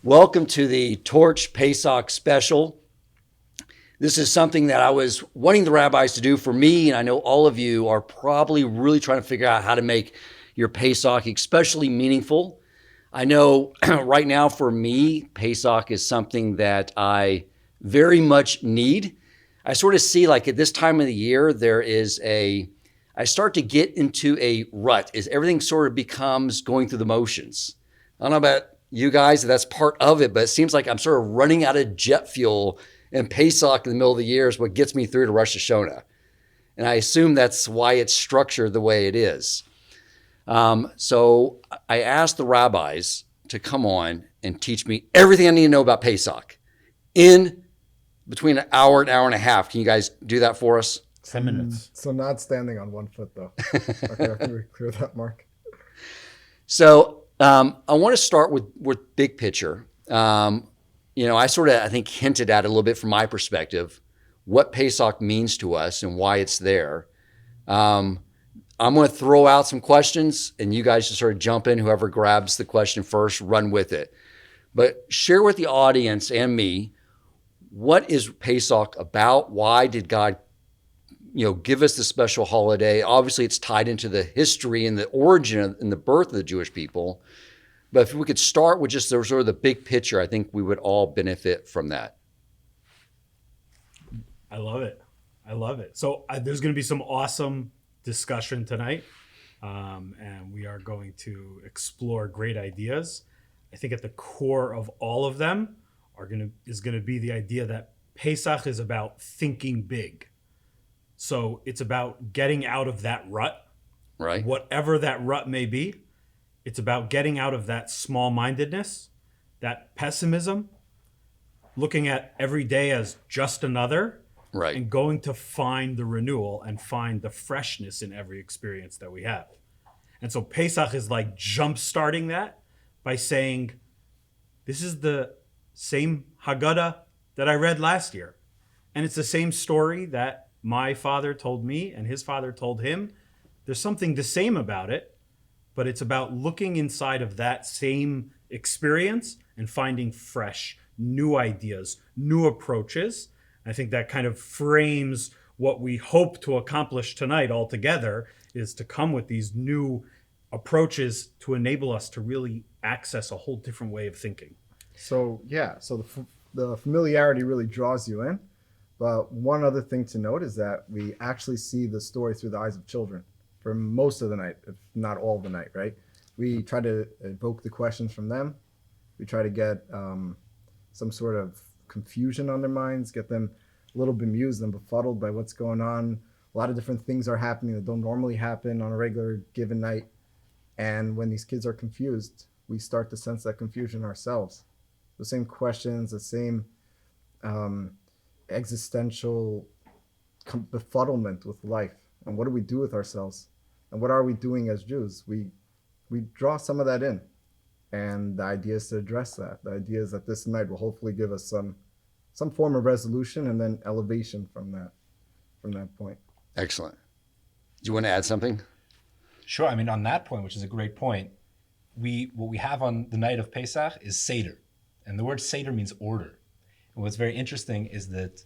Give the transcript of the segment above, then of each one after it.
Welcome to the Torch Pesach special. This is something that I was wanting the rabbis to do for me, and I know all of you are probably really trying to figure out how to make your Pesach especially meaningful. I know right now for me, Pesach is something that I very much need. I sort of see like at this time of the year, I start to get into a rut as everything sort of becomes going through the motions. I don't know about you guys, that's part of it, but it seems like I'm sort of running out of jet fuel, and Pesach in the middle of the year is what gets me through to Rosh Hashanah. And I assume that's why it's structured the way it is. So I asked the rabbis to come on and teach me everything I need to know about Pesach in between an hour and a half. Can you guys do that for us? 10 minutes. So not standing on 1 foot, though. Okay, can we clear that, Mark? So I want to start with big picture. I think hinted at it a little bit from my perspective, what Pesach means to us and why it's there. I'm going to throw out some questions, and you guys just sort of jump in. Whoever grabs the question first, run with it. But share with the audience and me, what is Pesach about? Why did God give us this special holiday? Obviously, it's tied into the history and the origin and the birth of the Jewish people. But if we could start with just sort of the big picture, I think we would all benefit from that. I love it. So there's going to be some awesome discussion tonight, and we are going to explore great ideas. I think at the core of all of them is going to be the idea that Pesach is about thinking big. So it's about getting out of that rut, right? Whatever that rut may be. It's about getting out of that small-mindedness, that pessimism, looking at every day as just another, right? And going to find the renewal and find the freshness in every experience that we have. And so Pesach is like jump-starting that by saying, this is the same Haggadah that I read last year. And it's the same story that my father told me and his father told him. There's something the same about it, but it's about looking inside of that same experience and finding fresh, new ideas, new approaches. I think that kind of frames what we hope to accomplish tonight altogether, is to come with these new approaches to enable us to really access a whole different way of thinking. So the familiarity really draws you in. But one other thing to note is that we actually see the story through the eyes of children for most of the night, if not all the night, right? We try to evoke the questions from them. We try to get some sort of confusion on their minds, get them a little bemused and befuddled by what's going on. A lot of different things are happening that don't normally happen on a regular given night. And when these kids are confused, we start to sense that confusion ourselves. The same questions, the same existential befuddlement with life. And what do we do with ourselves? And what are we doing as Jews? We draw some of that in. And the idea is to address that. The idea is that this night will hopefully give us some form of resolution and then elevation from that point. Excellent. Do you want to add something? Sure. I mean, on that point, which is a great point, what we have on the night of Pesach is Seder. And the word Seder means order. And what's very interesting is that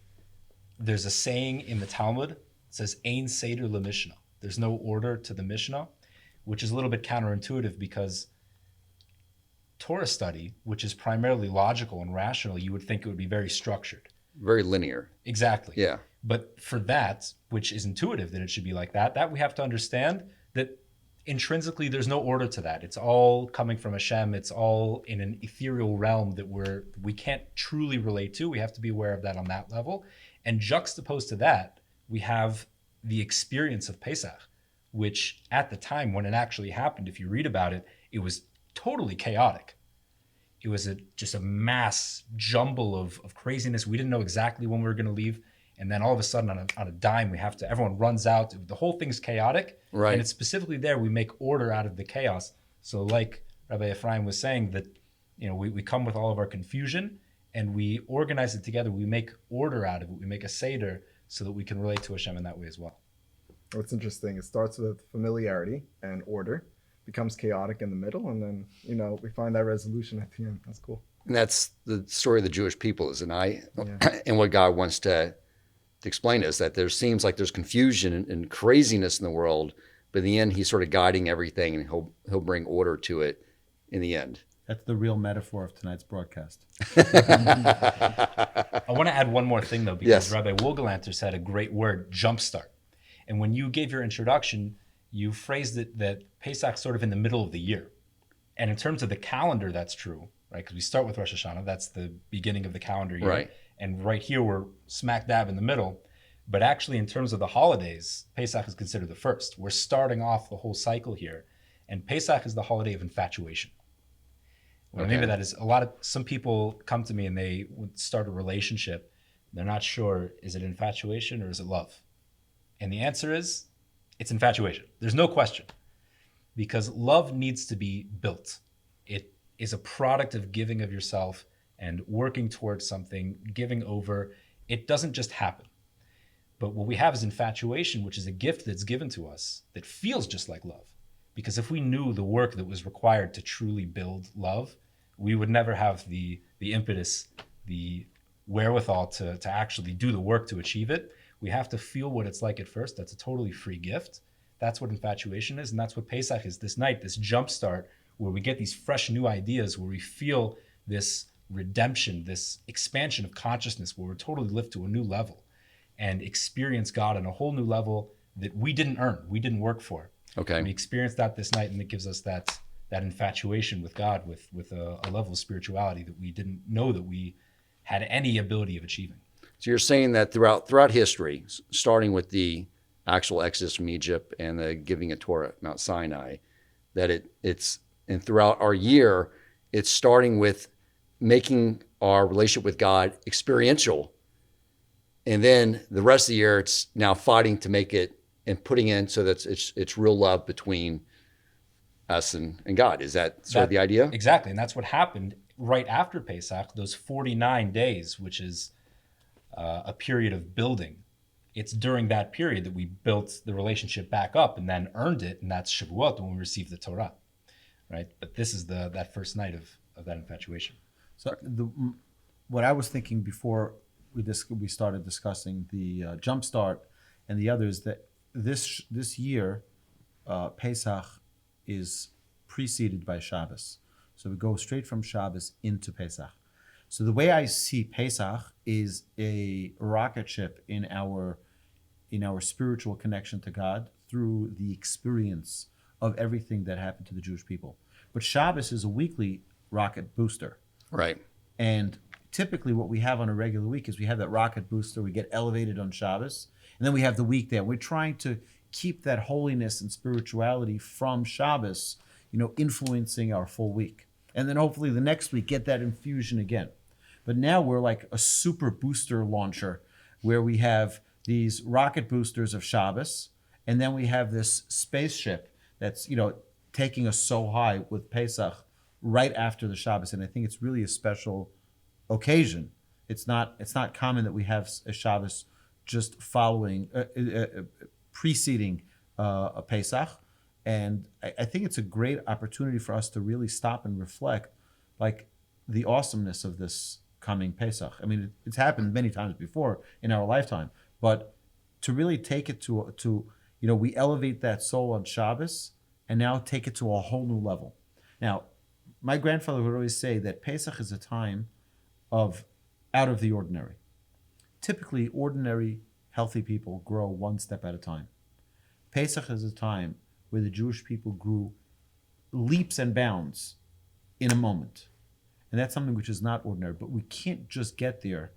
there's a saying in the Talmud that says, Ein Seder LeMishnah. There's no order to the Mishnah, which is a little bit counterintuitive because Torah study, which is primarily logical and rational, you would think it would be very structured. Very linear. Exactly. Yeah. But for that, which is intuitive that it should be like that we have to understand that intrinsically there's no order to that. It's all coming from Hashem. It's all in an ethereal realm that we can't truly relate to. We have to be aware of that on that level. And juxtaposed to that, we have the experience of Pesach, which at the time when it actually happened, if you read about it, it was totally chaotic. It was just a mass jumble of craziness. We didn't know exactly when we were going to leave. And then all of a sudden on a dime, everyone runs out. The whole thing's chaotic. Right. And it's specifically there, we make order out of the chaos. So like Rabbi Ephraim was saying that, we come with all of our confusion and we organize it together. We make order out of it. We make a Seder so that we can relate to Hashem in that way as well. What's interesting, it starts with familiarity and order, becomes chaotic in the middle, and then, we find that resolution at the end. That's cool. And that's the story of the Jewish people, isn't it? Yeah. And what God wants to explain is that there seems like there's confusion and craziness in the world, but in the end, he's sort of guiding everything, and he'll bring order to it in the end. That's the real metaphor of tonight's broadcast. I want to add one more thing, though, because Yes. Rabbi Wogelanter said a great word, jumpstart. And when you gave your introduction, you phrased it that Pesach's sort of in the middle of the year. And in terms of the calendar, that's true, right? Because we start with Rosh Hashanah. That's the beginning of the calendar year. Right. And right here, we're smack dab in the middle. But actually, in terms of the holidays, Pesach is considered the first. We're starting off the whole cycle here. And Pesach is the holiday of infatuation. What I mean by that is some people come to me and they would start a relationship. They're not sure, is it infatuation or is it love? And the answer is, it's infatuation. There's no question. Because love needs to be built. It is a product of giving of yourself and working towards something, giving over. It doesn't just happen. But what we have is infatuation, which is a gift that's given to us that feels just like love. Because if we knew the work that was required to truly build love, we would never have the impetus, the wherewithal to actually do the work to achieve it. We have to feel what it's like at first. That's a totally free gift. That's what infatuation is, and that's what Pesach is this night, this jumpstart where we get these fresh new ideas, where we feel this redemption, this expansion of consciousness, where we're totally lift to a new level and experience God on a whole new level that we didn't earn, we didn't work for. Okay. And we experience that this night, and it gives us that infatuation with God, with a level of spirituality that we didn't know that we had any ability of achieving. So you're saying that throughout history, starting with the actual exodus from Egypt and the giving of Torah at Mount Sinai, that it's and throughout our year, it's starting with making our relationship with God experiential. And then the rest of the year, it's now fighting to make it and putting in so that it's real love between us and God. Is that sort of the idea? Exactly. And that's what happened right after Pesach, those 49 days, which is a period of building. It's during that period that we built the relationship back up and then earned it. And that's Shavuot, when we received the Torah, right? But this is that first night of that infatuation. So what I was thinking before we started discussing the jumpstart and the others, that this year, Pesach is preceded by Shabbos. So we go straight from Shabbos into Pesach. So the way I see Pesach is a rocket ship in our spiritual connection to God through the experience of everything that happened to the Jewish people. But Shabbos is a weekly rocket booster. Right. And typically what we have on a regular week is we have that rocket booster, we get elevated on Shabbos, and then we have the week there. We're trying to keep that holiness and spirituality from Shabbos, influencing our full week. And then hopefully the next week get that infusion again. But now we're like a super booster launcher where we have these rocket boosters of Shabbos, and then we have this spaceship that's, taking us so high with Pesach right after the Shabbos. And I think it's really a special occasion. It's not common that we have a Shabbos just following, preceding a Pesach. And I think it's a great opportunity for us to really stop and reflect, like, the awesomeness of this coming Pesach. I mean, it's happened many times before in our lifetime, but to really take it to we elevate that soul on Shabbos and now take it to a whole new level. Now, my grandfather would always say that Pesach is a time of out of the ordinary. Typically, ordinary, healthy people grow one step at a time. Pesach is a time where the Jewish people grew leaps and bounds in a moment. And that's something which is not ordinary, but we can't just get there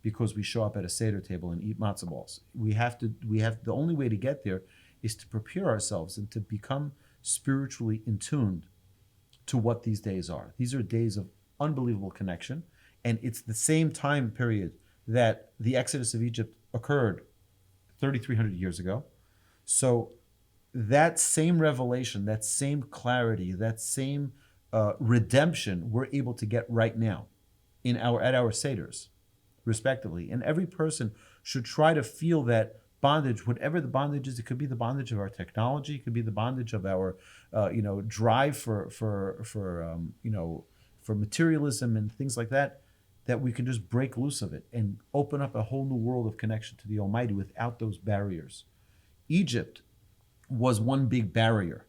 because we show up at a Seder table and eat matzah balls. The only way to get there is to prepare ourselves and to become spiritually in tune to what these days are. These are days of unbelievable connection, and it's the same time period that the Exodus of Egypt occurred 3,300 years ago. So that same revelation, that same clarity, that same redemption we're able to get right now at our Seders, respectively. And every person should try to feel that bondage, whatever the bondage is. It could be the bondage of our technology, it could be the bondage of our drive for for materialism and things like that, that we can just break loose of it and open up a whole new world of connection to the Almighty without those barriers. Egypt was one big barrier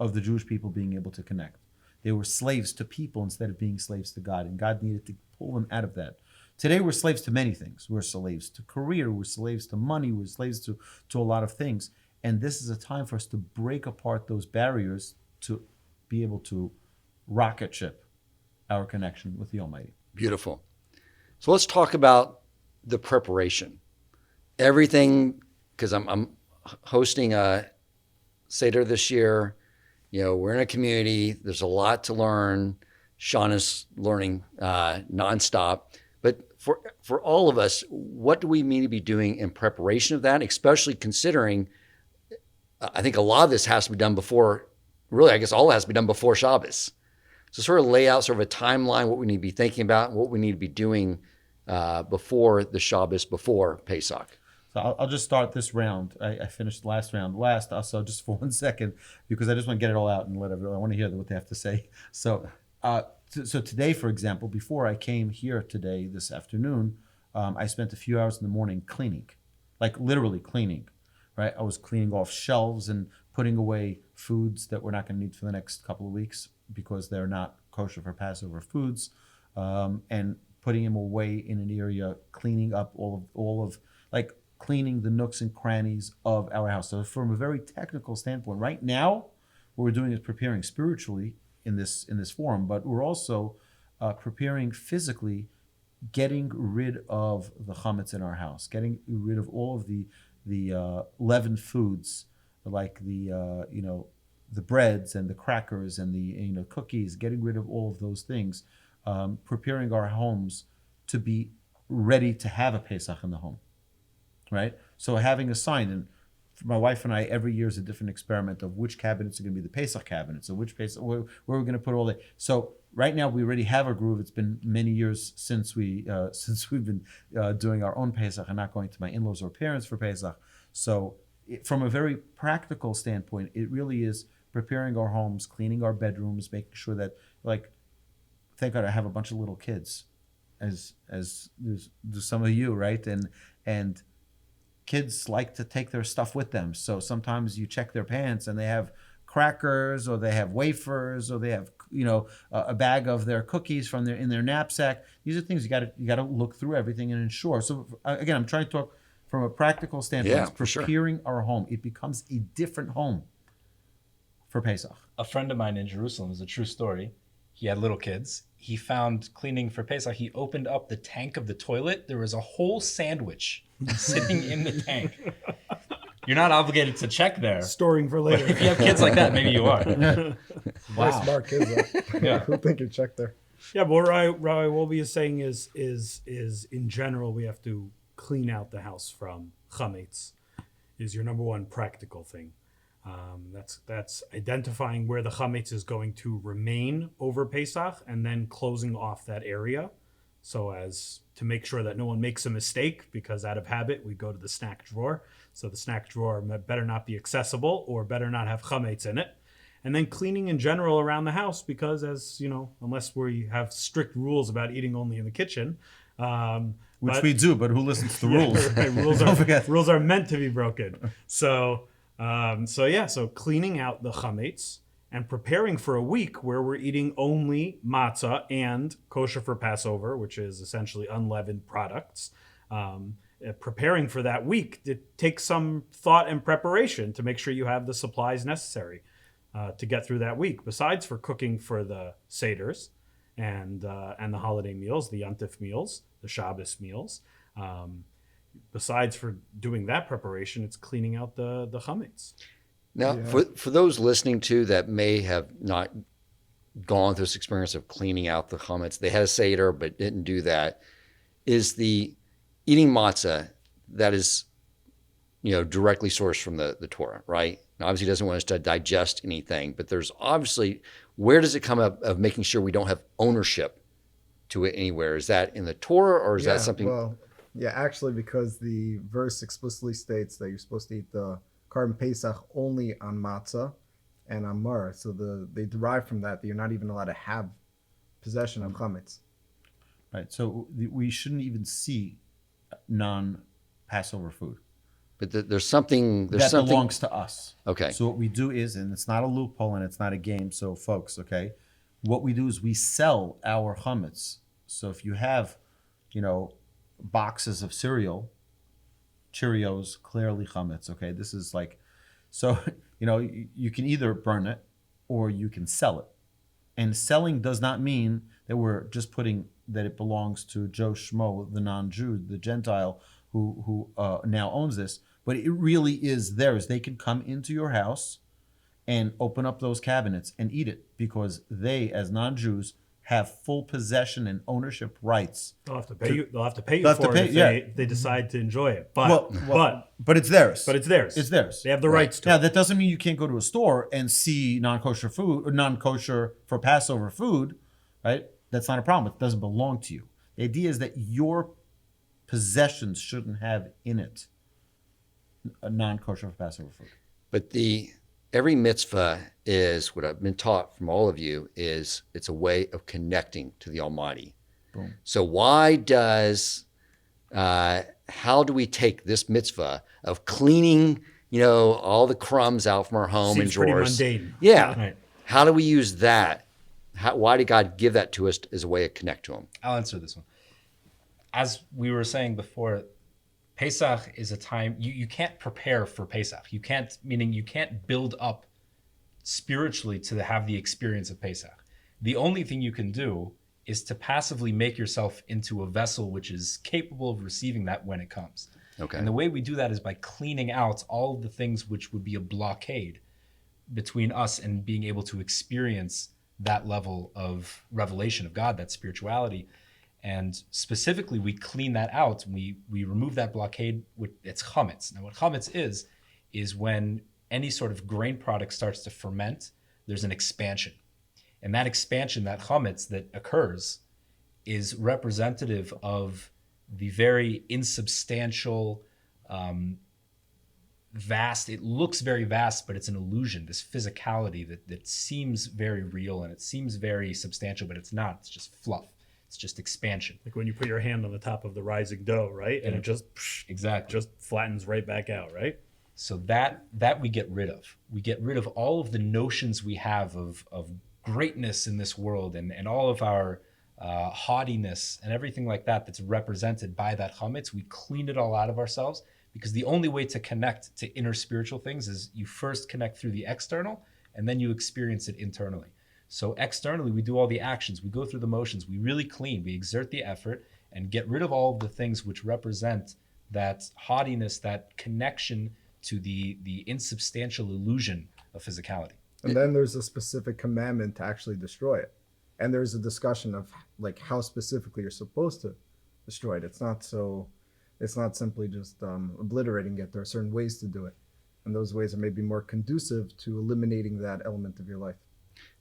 of the Jewish people being able to connect. They were slaves to people instead of being slaves to God, and God needed to pull them out of that. Today we're slaves to many things. We're slaves to career, we're slaves to money, we're slaves to a lot of things. And this is a time for us to break apart those barriers to be able to rocket ship our connection with the Almighty. Beautiful. So let's talk about the preparation. Everything, because I'm hosting a Seder this year. We're in a community. There's a lot to learn. Sean is learning nonstop. But for all of us, what do we need to be doing in preparation of that, especially considering I think a lot of this has to be done before, really, I guess all has to be done before Shabbos. So sort of lay out sort of a timeline, what we need to be thinking about, and what we need to be doing before the Shabbos, before Pesach. So I'll just start this round. I finished the last round last, also just for 1 second, because I just want to get it all out and let everyone, I want to hear what they have to say. So today, for example, before I came here today, this afternoon, I spent a few hours in the morning cleaning, like literally cleaning, right? I was cleaning off shelves and putting away foods that we're not going to need for the next couple of weeks because they're not kosher for Passover foods, and putting them away in an area, cleaning up all of cleaning the nooks and crannies of our house. So from a very technical standpoint, right now, what we're doing is preparing spiritually in this forum, but we're also preparing physically, getting rid of the Chometz in our house, getting rid of all of the leavened foods, like the breads and the crackers and the cookies, getting rid of all of those things, preparing our homes to be ready to have a Pesach in the home, right? So having a sign, and for my wife and I, every year is a different experiment of which cabinets are going to be the Pesach cabinets, or which Pesach, where we're going to put all that. So right now we already have a groove. It's been many years since we've been doing our own Pesach and not going to my in-laws or parents for Pesach. So from a very practical standpoint, it really is preparing our homes, cleaning our bedrooms, making sure that, thank God I have a bunch of little kids, as do some of you, right? And kids like to take their stuff with them. So sometimes you check their pants and they have crackers, or they have wafers, or they have a bag of their cookies in their knapsack. These are things you got to look through everything and ensure. So again, I'm trying to talk from a practical standpoint. Yeah, it's preparing our home. It becomes a different home for Pesach. A friend of mine in Jerusalem, is a true story. He had little kids. He found cleaning for Pesach. He opened up the tank of the toilet. There was a whole sandwich sitting in the tank. You're not obligated to check there. Storing for later. If you have kids like that, maybe you are. Wow. Smart kids, though. Yeah. Who think you check there? Yeah, but what Rabbi Wolbe is saying is in general we have to clean out the house from Chometz. Is your number one practical thing. That's identifying where the Chometz is going to remain over Pesach, and then closing off that area, so as to make sure that no one makes a mistake, because out of habit we go to the snack drawer. So the snack drawer better not be accessible, or better not have Chometz in it. And then cleaning in general around the house, because as you know, unless we have strict rules about eating only in the kitchen, Which we do, but who listens to rules? Right, rules are meant to be broken. So cleaning out the Chometz and preparing for a week where we're eating only matzah and kosher for Passover, which is essentially unleavened products. Preparing for that week, it takes some thought and preparation to make sure you have the supplies necessary to get through that week. Besides for cooking for the Seders and the holiday meals, the Yontif meals, the Shabbos meals. Besides for doing that preparation, it's cleaning out the Chometz. Now, for those listening to that may have not gone through this experience of cleaning out the Chometz, they had a Seder but didn't do that, is the eating matzah that is, directly sourced from the Torah, right? Now, obviously, he doesn't want us to digest anything, but there's obviously, where does it come up of making sure we don't have ownership to it anywhere? Is that in the Torah, or is that something? Well, yeah, actually, because the verse explicitly states that you're supposed to eat the Korban Pesach only on matzah and on mar. So they derive from that you're not even allowed to have possession of chametz. Right. So we shouldn't even see non-Passover food. But there's something. There's That something. belongs to us. Okay. So what we do is, and it's not a loophole and it's not a game. So folks, okay, what we do is we sell our chametz. So if you have, boxes of cereal, Cheerios, clearly chametz. Okay, this is like, so you can either burn it or you can sell it. And selling does not mean that we're just putting that it belongs to Joe Schmo, the non-Jew, the Gentile who now owns this. But it really is theirs. They can come into your house and open up those cabinets and eat it because they, as non-Jews, have full possession and ownership rights. They'll have to pay you. They'll have to pay you for it if they decide to enjoy it. But it's theirs. But it's theirs. It's theirs. They have the rights to Now, it. that doesn't mean you can't go to a store and see non-kosher food or non-kosher for Passover food, right? That's not a problem. It doesn't belong to you. The idea is that your possessions shouldn't have in it a non-kosher for Passover food. But every mitzvah is what I've been taught from all of you is it's a way of connecting to the Almighty. Boom. So how do we take this mitzvah of cleaning, all the crumbs out from our home and Seems pretty drawers? mundane. Yeah. Right. How do we use that? Why did God give that to us as a way to connect to Him? I'll answer this one. As we were saying before, Pesach is a time you can't prepare for Pesach. Meaning you can't build up spiritually to have the experience of Pesach. The only thing you can do is to passively make yourself into a vessel which is capable of receiving that when it comes. Okay. And the way we do that is by cleaning out all of the things which would be a blockade between us and being able to experience that level of revelation of God, that spirituality. And specifically, we clean that out. We remove that blockade with its Chometz. Now, what Chometz is when any sort of grain product starts to ferment, there's an expansion. And that expansion, that Chometz that occurs, is representative of the very insubstantial, vast. It looks very vast, but it's an illusion, this physicality that seems very real and it seems very substantial, but it's not. It's just fluff. It's just expansion. Like when you put your hand on the top of the rising dough, right? And it just flattens right back out, right? So that we get rid of. We get rid of all of the notions we have of greatness in this world and all of our haughtiness and everything like that that's represented by that chametz. We clean it all out of ourselves because the only way to connect to inner spiritual things is you first connect through the external and then you experience it internally. So externally, we do all the actions, we go through the motions, we really clean, we exert the effort and get rid of all of the things which represent that haughtiness, that connection to the insubstantial illusion of physicality. And then there's a specific commandment to actually destroy it. And there's a discussion of like how specifically you're supposed to destroy it. It's not simply just obliterating it. There are certain ways to do it. And those ways are maybe more conducive to eliminating that element of your life.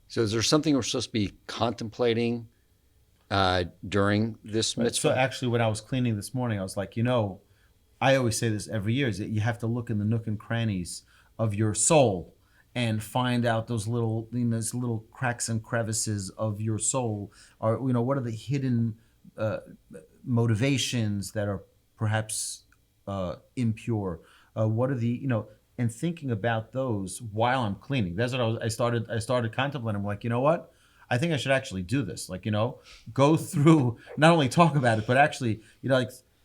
So is there something we're supposed to be contemplating during this mitzvah? So actually, when I was cleaning this morning, I was like, I always say this every year, is that you have to look in the nook and crannies of your soul and find out those little, those little cracks and crevices of your soul. Or, what are the hidden motivations that are perhaps impure? What are the, and thinking about those while I'm cleaning. That's what I started contemplating. I'm like, you know what? I think I should actually do this. Like, go through, not only talk about it, but actually,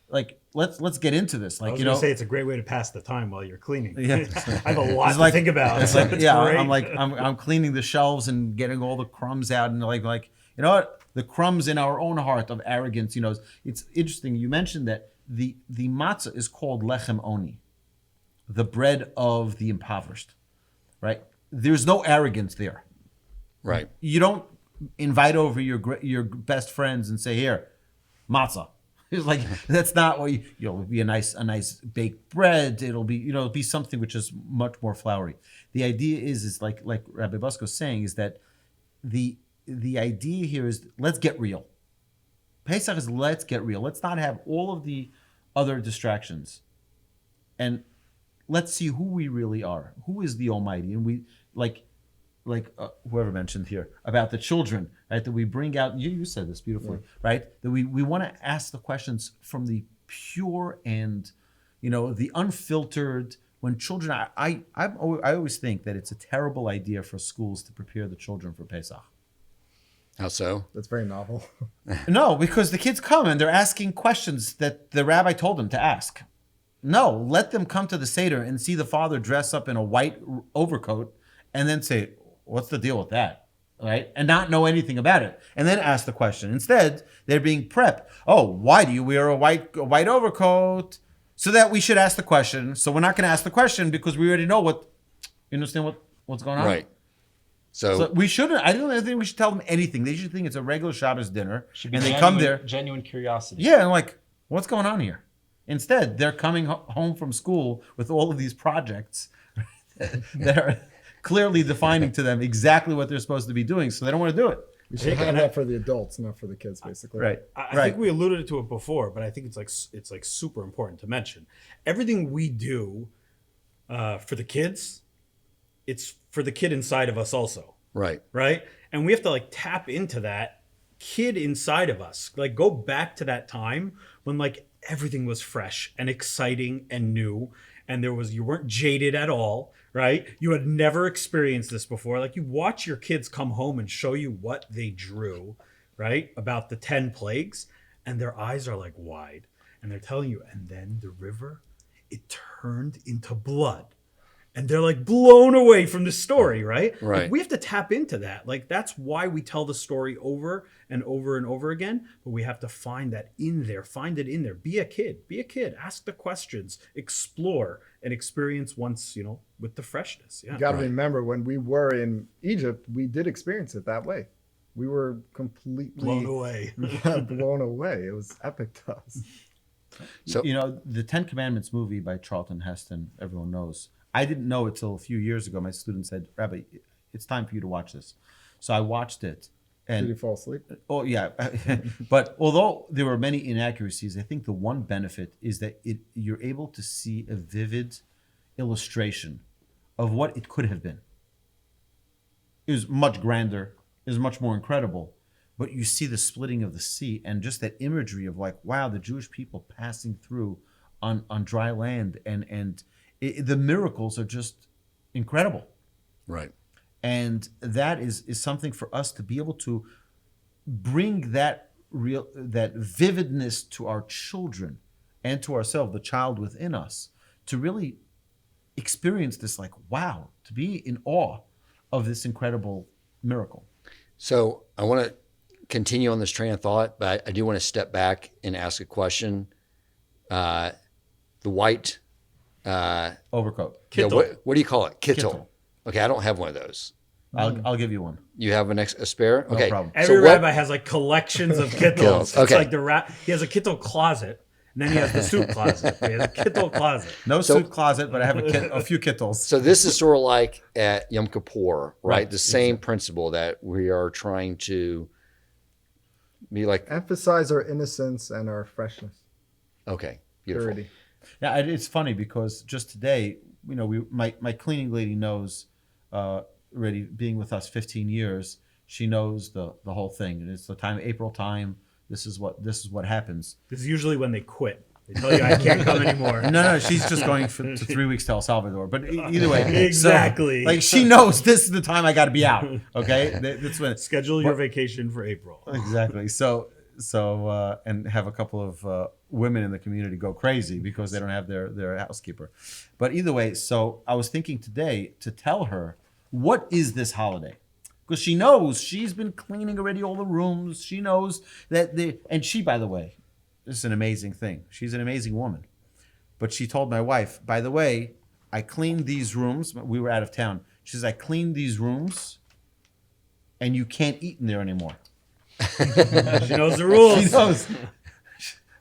like let's get into this. Like, I was going to say it's a great way to pass the time while you're cleaning. Yeah. I have a lot to think about. It's like, It's yeah, great. I'm cleaning the shelves and getting all the crumbs out and like, you know what? The crumbs in our own heart of arrogance, it's interesting. You mentioned that the matzah is called lechem oni, the bread of the impoverished, right? There's no arrogance there. Right. You don't invite over your best friends and say, here, matzah. It's like, that's not what it'll be a nice baked bread. It'll be something which is much more floury. The idea is like Rabbi Busko's saying, is that the idea here is let's get real. Pesach is let's get real. Let's not have all of the other distractions. And let's see who we really are. Who is the Almighty? And whoever mentioned here about the children, right? That we bring out. You said this beautifully, right? That we want to ask the questions from the pure and, the unfiltered. When children, I always think that it's a terrible idea for schools to prepare the children for Pesach. How so? That's very novel. No, because the kids come and they're asking questions that the rabbi told them to ask. No, let them come to the Seder and see the father dress up in a white overcoat and then say, what's the deal with that? Right? And not know anything about it. And then ask the question. Instead, they're being prepped. Oh, why do you wear a white overcoat? So that we should ask the question. So we're not going to ask the question because we already know you understand what's going on? Right. So we shouldn't. I don't think we should tell them anything. They should think it's a regular Shabbos dinner, Should be and they genuine, come there. Genuine curiosity. Yeah, and like, what's going on here? Instead, they're coming home from school with all of these projects that are clearly defining to them exactly what they're supposed to be doing, so they don't want to do it. We should have that for the adults, not for the kids, basically. Right. I think we alluded to it before, but I think it's like super important to mention. Everything we do for the kids, it's for the kid inside of us also. right. Right? And we have to like tap into that kid inside of us. Like go back to that time when like everything was fresh and exciting and new, and you weren't jaded at all, right? You had never experienced this before. Like you watch your kids come home and show you what they drew, right? About the 10 plagues, and their eyes are like wide, and they're telling you, and then the river, it turned into blood. And they're like blown away from the story, right? Right. Like, we have to tap into that. Like that's why we tell the story over and over and over again. But we have to find that in there. Find it in there. Be a kid. Be a kid. Ask the questions. Explore and experience once, with the freshness. Yeah. You got to remember, when we were in Egypt, we did experience it that way. We were completely Blown away. blown away. It was epic to us. So The Ten Commandments movie by Charlton Heston, everyone knows. I didn't know it till a few years ago. My student said, Rabbi, it's time for you to watch this. So I watched it. Did you And fall asleep? oh yeah, but although there were many inaccuracies, I think the one benefit is that you're able to see a vivid illustration of what it could have been. It was much grander. It was much more incredible. But you see the splitting of the sea and just that imagery of like, wow, the Jewish people passing through on dry land, and the miracles are just incredible. right. And that is something for us to be able to bring that vividness to our children and to ourselves, the child within us, to really experience this, like, wow, to be in awe of this incredible miracle. So I want to continue on this train of thought, but I do want to step back and ask a question. The white Overcoat. yeah, Kittel. what do you call it? Kittel. Kittel. Okay, I don't have one of those. I'll give you one. You have a spare? No Okay. problem. Every So what- rabbi has like collections of kittels. Okay. It's like he has a kittel closet, and then he has the soup closet. He has a kittel closet. No So- suit closet, but I have a few kittles. So this is sort of like at Yom Kippur, right? The same principle that we are trying to be like, Emphasize our innocence and our freshness, okay, beautiful. purity. Yeah, it's funny because just today, my cleaning lady knows, already being with us 15 years, she knows the whole thing. And it's the time, April time. This is what happens. This is usually when they quit. They tell you I can't come anymore. No, she's just going to 3 weeks to El Salvador. But either way, Exactly. So, like she knows this is the time I got to be out. Okay, that's when Schedule your vacation for April. exactly. So and have a couple of women in the community go crazy because they don't have their housekeeper. But either way, so I was thinking today to tell her, what is this holiday? Because she knows she's been cleaning already all the rooms. She knows that and she, by the way, this is an amazing thing. She's an amazing woman. But she told my wife, by the way, I cleaned these rooms. We were out of town. She says, I cleaned these rooms and you can't eat in there anymore. She knows the rules. She knows.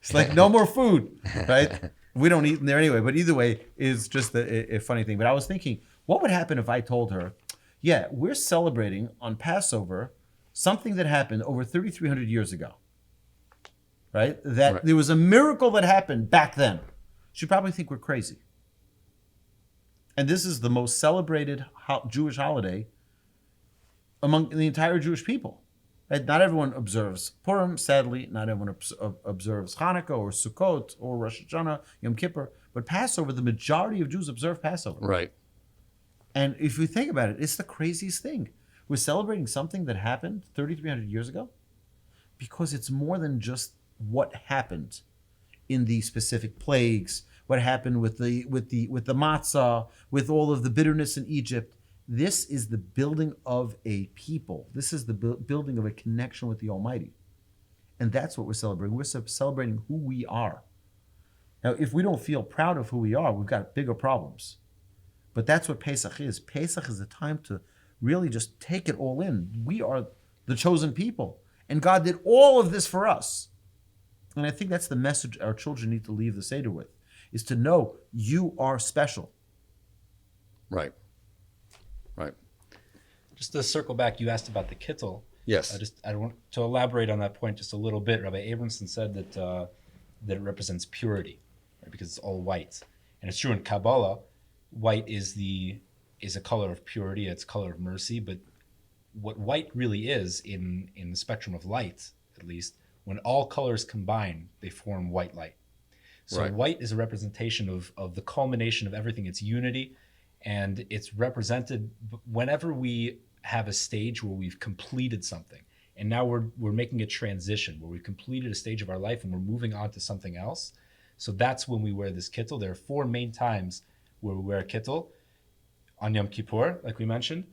It's like no more food, right? We don't eat in there anyway. But either way, it's just a funny thing. But I was thinking, what would happen if I told her, yeah, we're celebrating on Passover something that happened over 3,300 years ago, right? That there was a miracle that happened back then. She'd probably think we're crazy. And this is the most celebrated Jewish holiday among the entire Jewish people. Right? Not everyone observes Purim, sadly. Not everyone observes Hanukkah or Sukkot or Rosh Hashanah, Yom Kippur. But Passover, the majority of Jews observe Passover. Right. And if you think about it, it's the craziest thing. We're celebrating something that happened 3,300 years ago because it's more than just what happened in the specific plagues, what happened with the matzah, with all of the bitterness in Egypt. This is the building of a people. This is the building of a connection with the Almighty. And that's what we're celebrating. We're celebrating who we are. Now, if we don't feel proud of who we are, we've got bigger problems. But that's what Pesach is. Pesach is a time to really just take it all in. We are the chosen people. And God did all of this for us. And I think that's the message our children need to leave the Seder with, is to know you are special. Right. Right. Just to circle back, you asked about the Kittel. Yes. I want to elaborate on that point just a little bit. Rabbi Abramson said that it represents purity, right? Because it's all white, and it's true in Kabbalah. White is a color of purity. It's a color of mercy. But what white really is in the spectrum of light, at least, when all colors combine, they form white light. So Right. white is a representation of the culmination of everything. It's unity. And it's represented whenever we have a stage where we've completed something. And now we're making a transition where we've completed a stage of our life and we're moving on to something else. So that's when we wear this kittel. There are 4 main times where we wear a kittel. On Yom Kippur, like we mentioned,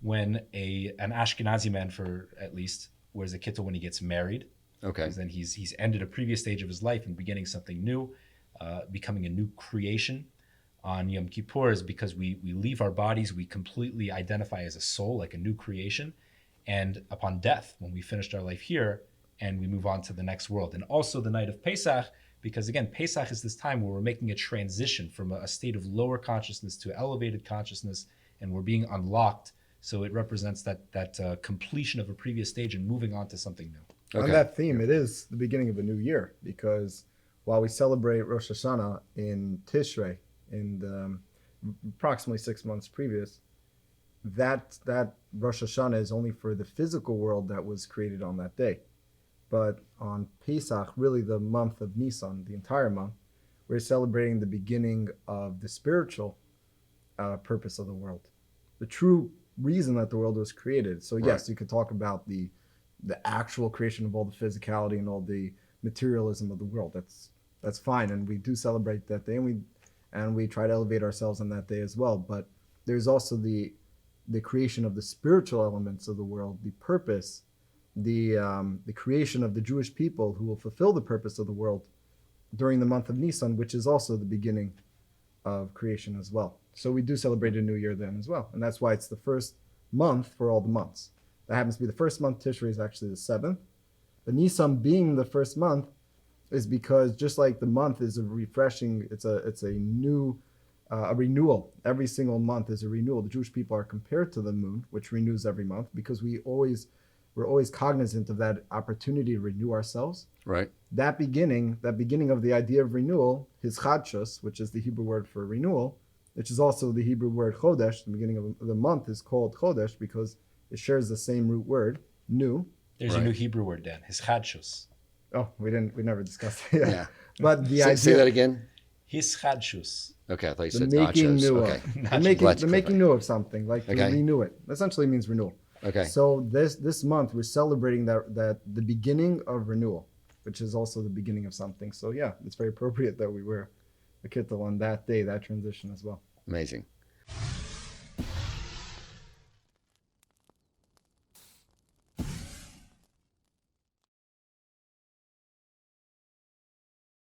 when an Ashkenazi man, for at least, wears a kittel when he gets married. Okay. Because then he's ended a previous stage of his life and beginning something new, becoming a new creation. On Yom Kippur is because we leave our bodies, we completely identify as a soul, like a new creation. And upon death, when we finished our life here, and we move on to the next world. And also the night of Pesach, because again, Pesach is this time where we're making a transition from a state of lower consciousness to elevated consciousness, and we're being unlocked. So it represents that completion of a previous stage and moving on to something new. Okay. On that theme, it is the beginning of a new year, because while we celebrate Rosh Hashanah in Tishrei, in the approximately 6 months previous, that Rosh Hashanah is only for the physical world that was created on that day. But on Pesach, really the month of Nisan, the entire month, we're celebrating the beginning of the spiritual purpose of the world, the true reason that the world was created. So yes, you could talk about the actual creation of all the physicality and all the materialism of the world. That's fine, and we do celebrate that day, and we try to elevate ourselves on that day as well. But there's also the creation of the spiritual elements of the world, the purpose, the creation of the Jewish people who will fulfill the purpose of the world during the month of Nisan, which is also the beginning of creation as well. So we do celebrate a new year then as well. And that's why it's the first month for all the months. That happens to be the first month. Tishrei is actually the 7th. But Nisan being the first month is because just like the month is a refreshing, it's a new, a renewal. Every single month is a renewal. The Jewish people are compared to the moon, which renews every month, because we're always cognizant of that opportunity to renew ourselves. Right. That beginning of the idea of renewal, his chadshus, which is the Hebrew word for renewal, which is also the Hebrew word chodesh. The beginning of the month is called chodesh because it shares the same root word, new. There's a new Hebrew word, Dan. His chadshus. Oh, we never discussed it. Yeah. But the idea. Say that again. His chadshus. Okay, I thought you The said making nachos. new Okay. of. The making new of something, like to Okay. renew it. Essentially means renewal. Okay. So this month we're celebrating that the beginning of renewal, which is also the beginning of something. So yeah, it's very appropriate that we wear a kittel on that day, that transition as well. Amazing.